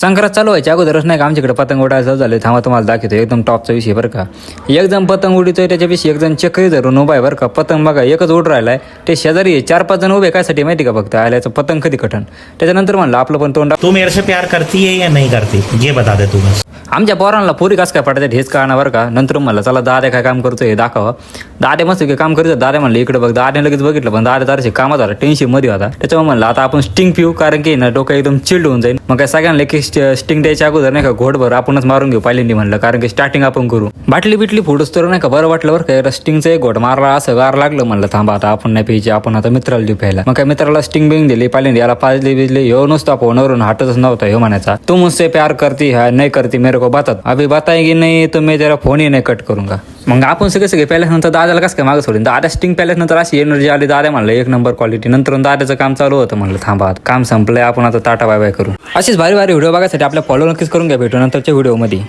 संक्रांत चालू व्हायच्या अगोदरच नाही का आमच्याकडे पतंग उडायला चालू झाले. थांबा तुम्हाला दाखवतो एकदम टॉपचा विषय बरं का. एक जण पतंग उडीतोय त्याच्यापेक्षा एक जण चक्री धरून उभा आहे बरं का. पतंग बघा एकच उड राहिलाय. ते शेजारी 4-5 जण उभे कायसाठी माहिती का फक्त आल्याचं पतंग कधी कटन. त्याच्यानंतर म्हणलं आपलं पण तोंड. तू मेरे से प्यार करती है या नहीं करती ये बता दे तू बस. आमच्या पोरांना पोरी कसं काय पडतात हेच कळणार बरं का. नंतर म्हणलं चला दाद्या काय काम करतोय हे दाखवा. दाद्या मस्त काय काम करतो. दाद्या म्हणलं इकडे बघ. दाद्याने लगेच बघितलं पण दाद्या तारशी कामात झाला टेन्शन मध्ये होता. त्याच्यामुळे म्हणलं आता आपण स्टिंग पिऊ कारण की ना डोकं एकदम चिल्ड होऊन जाईल. मग काय सगळ्यांना की स्टिंग द्यायच्या अगोदर नाही का घोटभर आपणच मारून घेऊ पहिल्यांदा म्हणलं कारण की स्टार्टिंग आपण करू. बाटली बिटली फुडूस तर नाही का बरं वाटलं बरं का. स्टिंगचं एक घोट मारला असं गार लागलं म्हणलं थांबा आता आपण नाही प्यायची आपण आता मित्राला देऊ प्यायला. मग काय मित्राला स्टिंग बिंग दिली पहिल्यांदा याला पाजली बिजली ह्यो नुसता फोनवरून हटतच नव्हता. ह्यो म्हणायचा तू मुझसे प्यार करती है नहीं करती मेरे को बातात अभी बताएगी नहीं तो मैं तेरा फोन ही नाही कट करूंगा. मग आपण सगळे प्याल्यानंतर दादाला कसं काय मागं सोडून दादा स्टिंग प्याल्यानंतर अशी एनर्जी आली. दादा म्हणलं एक नंबर क्वालिटी. नंतर दादाचं काम चालू होतं म्हणलं थांबा काम संपलंय आपण आता टाटा बाय बाय करू. अशीच भारी भारी व्हिडिओ बघायसाठी आपल्या फॉलो नक्कीच करून घ्या. भेटू नंतरच्या व्हिडिओमध्ये.